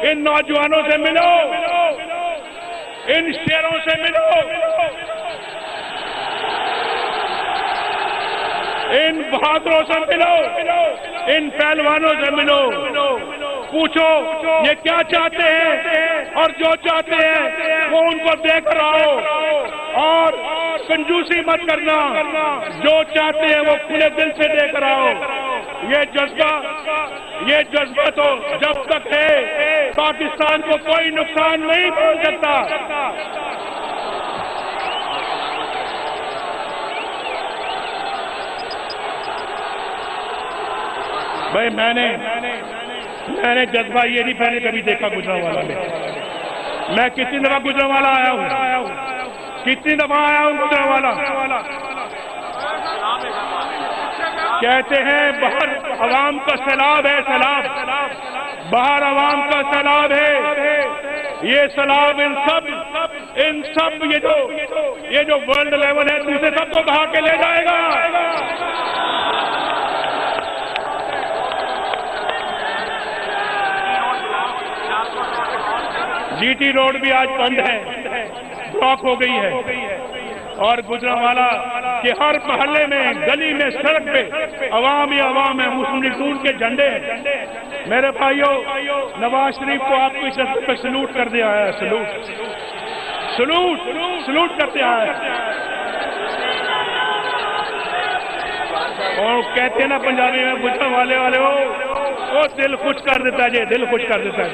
ان نوجوانوں سے ملو، ان شیروں سے ملو، ان بہادروں سے ملو، ان پہلوانوں سے ملو، پوچھو یہ کیا چاہتے ہیں، اور جو چاہتے ہیں وہ ان کو دے کر آؤ، اور کنجوسی مت کرنا، جو چاہتے ہیں وہ کھلے دل سے دے کر آؤ۔ یہ جذبہ تو جب تک ہے پاکستان کو کوئی نقصان نہیں پہنچ سکتا۔ بھائی میں نے جذبہ یہ نہیں پہلے کبھی دیکھا گجرانوالہ میں کتنی دفعہ گجرانوالہ آیا ہوں، کتنی دفعہ آیا ہوں گجرانوالہ۔ کہتے ہیں باہر عوام کا سیلاب ہے، سیلاب باہر عوام کا سیلاب ہے، یہ سیلاب ان سب یہ جو ورلڈ لیول ہے دوسرے سب کو بہا کے لے جائے گا۔ جی ٹی روڈ بھی آج بند ہے، بلاک ہو گئی ہے، اور گجرانوالہ کے ہر محلے میں، گلی میں، سڑک پہ عوام ہی عوام ہے، مسلم لیگ نون کے جھنڈے ہیں۔ میرے بھائیوں، نواز شریف کو آپ کو اس عزت پہ سلوٹ کر دیا ہے، سلوٹ کرتے آیا ہے۔ اور کہتے ہیں نا پنجابی میں، گجرانوالے والے ہو وہ دل خوش کر دیتا ہے، دل خوش کر دیتا ہے۔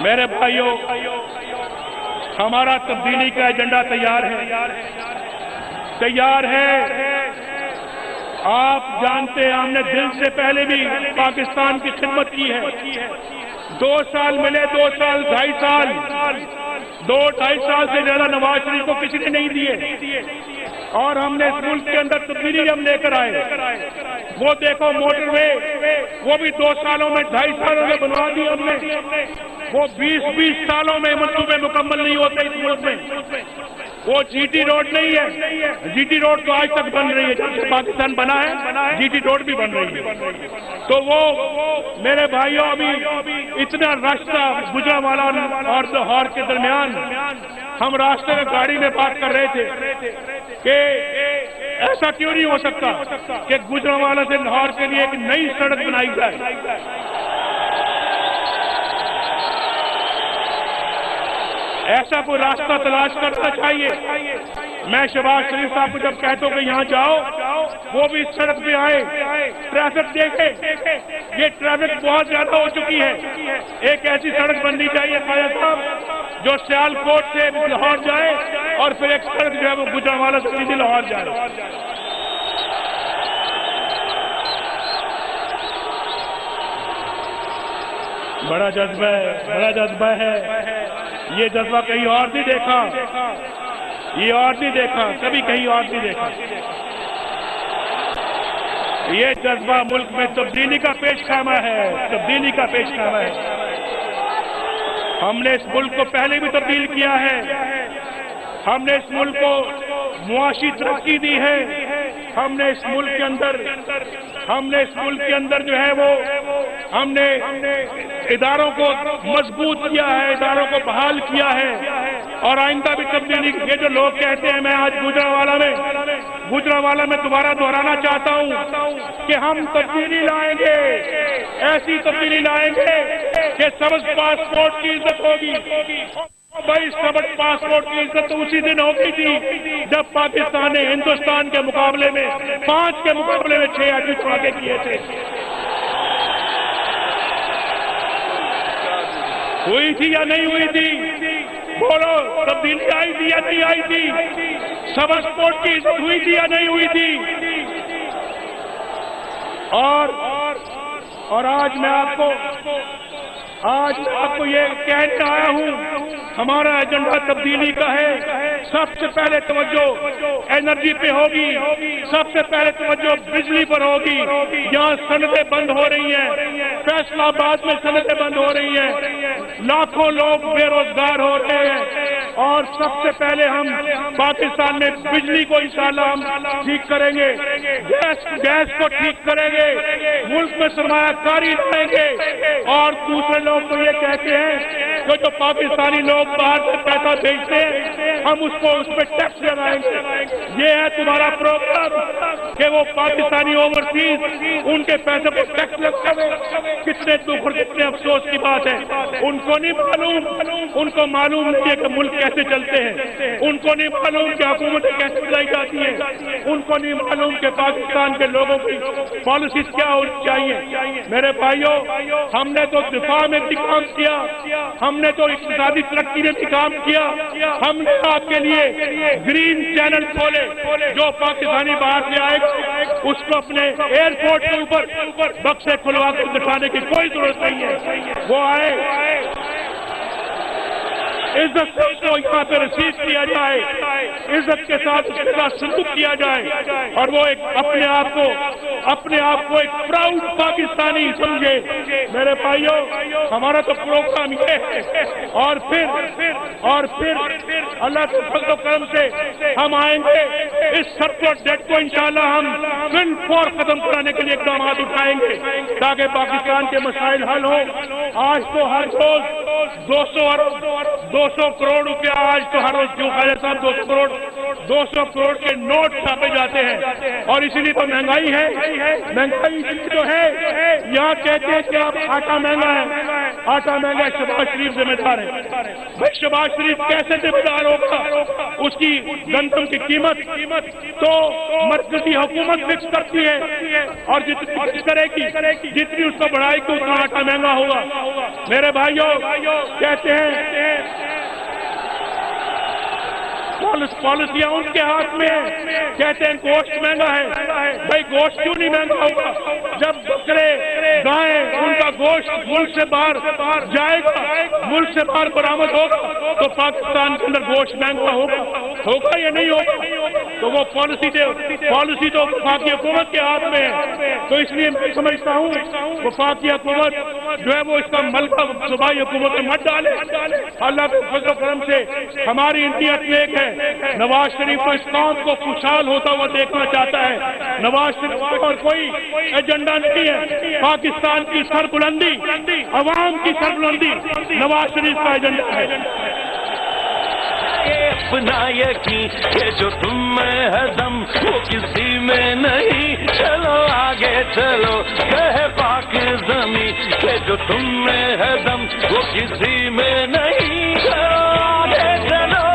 میرے بھائیوں، ہمارا تبدیلی کا ایجنڈا تیار ہے۔ آپ جانتے ہیں ہم نے دل سے پہلے بھی پاکستان کی خدمت کی ہے۔ 2 سال ملے، 2 سال، 2.5 سال، 2-2.5 سال سے زیادہ نواز شریف کو کسی نے نہیں دیے، اور ہم نے اس ملک کے اندر تبدیلی ہم لے کر آئے۔ وہ دیکھو موٹر وے، وہ بھی 2 سالوں میں، 2.5 سالوں میں بنوا دی ہم نے۔ وہ 20 سالوں میں منصوبے مکمل نہیں ہوتے اس ملک میں۔ وہ جی ٹی روڈ نہیں ہے، جی ٹی روڈ تو آج تک بن رہی ہے، جب سے پاکستان بنا ہے جی ٹی روڈ بھی بن رہی ہے۔ تو وہ میرے بھائیوں، ابھی اتنا راستہ گجرانوالہ اور لاہور کے درمیان، ہم راستے میں گاڑی میں بات کر رہے تھے کہ ایسا کیوں نہیں ہو سکتا کہ گجرانوالہ سے لاہور کے لیے ایک نئی سڑک بنائی جائے۔ ایسا کوئی راستہ تلاش کرنا چاہیے۔ میں شہباز شریف صاحب کو جب کہتا ہوں کہ یہاں جاؤ، وہ بھی اس سڑک پہ آئے، ٹریفک دیکھے، یہ ٹریفک بہت زیادہ ہو چکی ہے۔ ایک ایسی سڑک بننی چاہیے خواجہ صاحب جو سیال کوٹ سے لاہور جائے، اور پھر ایک سڑک جو ہے وہ گجرانوالہ سے سیدھی لاہور جائے۔ بڑا جذبہ ہے، یہ جذبہ کہیں اور نہیں دیکھا، کبھی کہیں اور نہیں دیکھا۔ یہ جذبہ ملک میں تبدیلی کا پیش خیمہ ہے، ہم نے اس ملک کو پہلے بھی تبدیل کیا ہے، ہم نے اس ملک کو معاشی ترقی دی ہے، ہم نے اس ملک کے اندر جو ہے وہ ہم نے اداروں کو مضبوط کیا ہے، اداروں کو بحال کیا ہے، اور آئندہ بھی تبدیلی۔ یہ جو لوگ کہتے ہیں، میں آج گجرانوالہ میں دوبارہ دہرانا چاہتا ہوں کہ ہم تبدیلی لائیں گے، ایسی تبدیلی لائیں گے کہ سبز پاسپورٹ کی عزت ہوگی۔ بھائی سبز پاسپورٹ کی عزت تو اسی دن ہوگی تھی جب پاکستان نے ہندوستان کے مقابلے میں 5 کے مقابلے میں 6 آدمی چھوڑے کیے تھے۔ ہوئی تھی یا نہیں ہوئی تھی؟ بولو، تبدیلی آئی تھی یا نہیں آئی تھی؟ سبز پاسپورٹ کی عزت ہوئی تھی یا نہیں ہوئی تھی؟ اور آج میں آپ کو یہ کہنے آیا ہوں، ہمارا ایجنڈا تبدیلی کا ہے۔ سب سے پہلے توجہ انرجی پہ ہوگی، سب سے پہلے توجہ بجلی پر ہوگی۔ یہاں صنعتیں بند ہو رہی ہیں، فیصلہ آباد میں صنعتیں بند ہو رہی ہیں، لاکھوں لوگ بے روزگار ہو رہے ہیں۔ اور سب سے پہلے ہم پاکستان میں بجلی کو انشاءاللہ ہم ٹھیک کریں گے، گیس کو ٹھیک کریں گے، ملک میں سرمایہ کاری لائیں گے، اور دوسرے لوگ تو یہ کہتے ہیں کہ جو پاکستانی لوگ باہر سے پیسہ بھیجتے ہیں ہم اس پہ ٹیکس لگائیں گے۔ یہ ہے تمہارا پروگرام کہ وہ پاکستانی اوورسیز ان کے پیسے کو ٹیکس لگائے۔ کتنے دکھ اور کتنے افسوس کی بات ہے، ان کو نہیں معلوم، ان کو معلوم نہیں ہے کہ ملک کیسے چلتے ہیں، ان کو نہیں معلوم کہ حکومتیں کیسے چلائی جاتی ہیں، ان کو نہیں معلوم کہ پاکستان کے لوگوں کی پالیسیز کیا ہونی چاہیے۔ میرے بھائیوں، ہم نے تو دفاع میں بھی کام کیا، ہم نے تو اقتصادی ترقی میں بھی کام کیا، ہم نے آپ کے لیے گرین چینل کھولے، جو پاکستانی باہر سے آئے گا اس کو اپنے ایئرپورٹ کے اوپر بکسے کھلوا کر دکھانے کی کوئی ضرورت نہیں ہے، وہ آئے عزت سے اس کو یہاں پہ ریسیو کیا جائے، عزت کے ساتھ اس کے ساتھ سلوک کیا جائے، اور وہ ایک اپنے آپ کو ایک پراؤڈ پاکستانی سمجھے۔ میرے بھائیوں، ہمارا تو پروگرام یہ ہے، اور پھر اللہ کے فضل و کرم سے ہم آئیں گے، اس سرپلس ڈیٹ کو انشاءاللہ ہم فور ختم کرانے کے لیے اقدامات اٹھائیں گے تاکہ پاکستان کے مسائل حل ہوں۔ آج تو ہر روز 200 کروڑ روپیہ، آج تو ہر روز جو خالد صاحب 200 کروڑ کے نوٹ چھاپے جاتے ہیں، اور اسی لیے تو مہنگائی ہے۔ مہنگائی جو ہے، یہاں کہتے ہیں کہ اب آٹا مہنگا ہے، آٹا مہنگا ہے، شہباز شریف ذمہ دار ہے۔ بھائی شہباز شریف کیسے ذمہ دار ہوگا؟ اس کی گندم کی قیمت تو مرکزی حکومت فکس کرتی ہے، اور جتنی فکس کرے گی، جتنی اس کو بڑھائے گی اتنا آٹا مہنگا ہوگا۔ میرے بھائیوں، کہتے ہیں پالیسیاں ان کے ہاتھ میں ہیں، کہتے ہیں گوشت مہنگا ہے۔ بھائی گوشت کیوں نہیں مہنگا ہوگا؟ جب بکرے گائیں ان کا گوشت ملک سے باہر جائے گا، ملک سے باہر برآمد ہوگا، تو پاکستان کے اندر گوشت مہنگا ہوگا یا نہیں ہوگا؟ تو وہ پالیسی تو وفاقی حکومت کے ہاتھ میں ہے۔ تو اس لیے میں سمجھتا ہوں وفاقی حکومت جو ہے وہ اس کا ملکہ صوبائی حکومت میں مت ڈالے۔ اللہ کے فضل و کرم سے ہماری نیت ایک ہے، نواز شریف کو اس قوم کو خوشحال ہوتا ہوا دیکھنا چاہتا ہے۔ نواز شریف اور کوئی ایجنڈا نہیں ہے، پاکستان کی سربلندی، عوام کی سربلندی نواز شریف کا ایجنڈا ہے۔ اپنا یقین کہ جو تم میں ہے دم وہ کسی میں نہیں، چلو آگے چلو کہ پاک زمین کہ جو تم میں ہے دم وہ کسی میں نہیں، چلو آگے چلو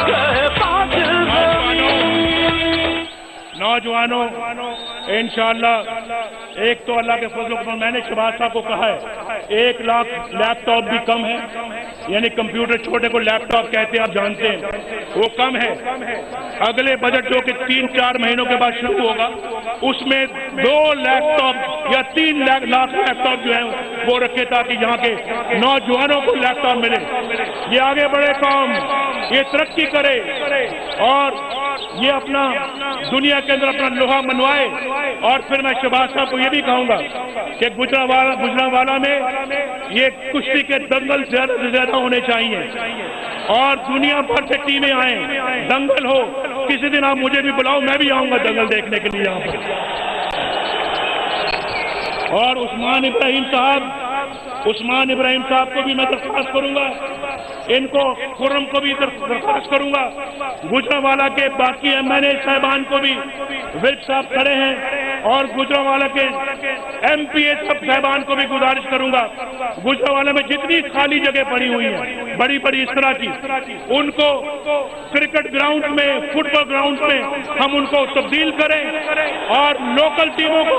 کہ پاک زمین۔ نوجوانوں، انشاءاللہ ایک تو اللہ کے فضل و کرم، میں نے شہباز صاحب کو کہا ہے 1 لاکھ لیپ ٹاپ بھی کم ہے، یعنی کمپیوٹر چھوٹے کو لیپ ٹاپ کہتے ہیں، آپ جانتے ہیں، وہ کم ہے۔ اگلے بجٹ جو کہ 3-4 مہینوں کے بعد شروع ہوگا، اس میں 2 لیپ ٹاپ یا 3 لاکھ لیپ ٹاپ جو ہیں وہ رکھے تاکہ یہاں کے نوجوانوں کو لیپ ٹاپ ملے۔ یہ آگے بڑھے قوم، یہ ترقی کرے، اور یہ اپنا دنیا کے اندر اپنا لوہا منوائے۔ اور پھر میں شہباز صاحب کو یہ بھی کہوں گا کہ گجرانوالہ میں یہ کشتی کے دنگل زیادہ سے زیادہ ہونے چاہیے، اور دنیا بھر سے ٹیمیں آئیں، دنگل ہو۔ کسی دن آپ مجھے بھی بلاؤ، میں بھی آؤں گا دنگل دیکھنے کے لیے یہاں پر۔ اور عثمان ابراہیم صاحب کو بھی میں درخواست کروں گا، ان کو خرم کو بھی درخواست کروں گا، گجرانوالہ کے باقی MNA صاحبان کو بھی، وزیر صاحب کھڑے ہیں، اور گجرانوالہ کے MPA صاحبان کو بھی گزارش کروں گا، گجرانوالہ میں جتنی خالی جگہ پڑی ہوئی ہیں بڑی بڑی اس طرح کی، ان کو کرکٹ گراؤنڈ میں، فٹ بال گراؤنڈ میں ہم ان کو تبدیل کریں، اور لوکل ٹیموں کو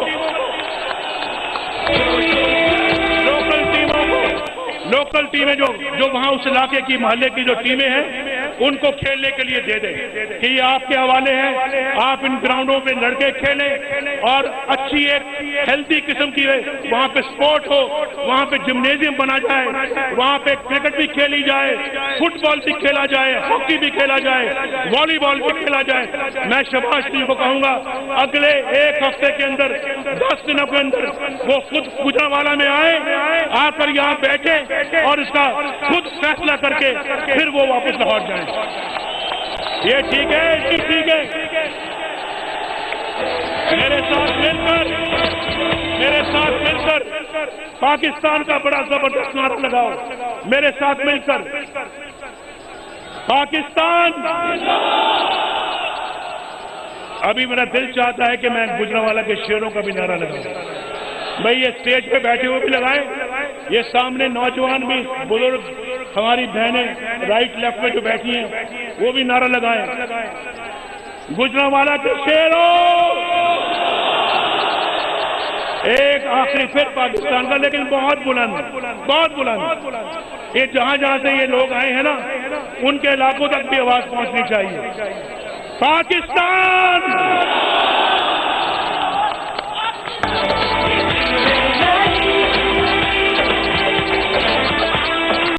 لوکل ٹیمیں جو وہاں اس علاقے کی محلے کی جو ٹیمیں ہیں ان کو کھیلنے کے لیے دے دیں کہ یہ آپ کے حوالے ہے. آپ ان گراؤنڈوں پہ لڑکے کھیلیں اور اچھی ایک ہیلتھی قسم کی وہاں پہ سپورٹ ہو, وہاں پہ جمنیزیم بنا جائے, وہاں پہ کرکٹ بھی کھیلی جائے, فٹ بال بھی کھیلا جائے, ہاکی بھی کھیلا جائے, والی بال بھی کھیلا جائے. میں شہباز شریف کو کہوں گا اگلے ایک ہفتے کے اندر 10 دنوں کے اندر وہ خود گجرانوالہ میں آ کر یہاں بیٹھے اور اس کا خود فیصلہ کر کے پھر وہ واپس لوٹ جائیں. یہ ٹھیک ہے؟ ٹھیک ہے. میرے ساتھ مل کر پاکستان کا بڑا زبردست نعرہ لگاؤ. میرے ساتھ مل کر پاکستان. ابھی میرا دل چاہتا ہے کہ میں گجرانوالہ کے شیروں کا بھی نعرہ لگاؤں. بھائی یہ اسٹیج پہ بیٹھے ہوئے بھی لگائیں, یہ سامنے نوجوان بھی بزرگ ہماری بہنیں رائٹ لیفٹ میں جو بیٹھی ہیں وہ بھی نعرہ لگائیں. گجرانوالہ کے شیروں. ایک آخری پھر پاکستان کا, لیکن بہت بلند. یہ جہاں سے یہ لوگ آئے ہیں نا ان کے علاقوں تک بھی آواز پہنچنی چاہیے. پاکستان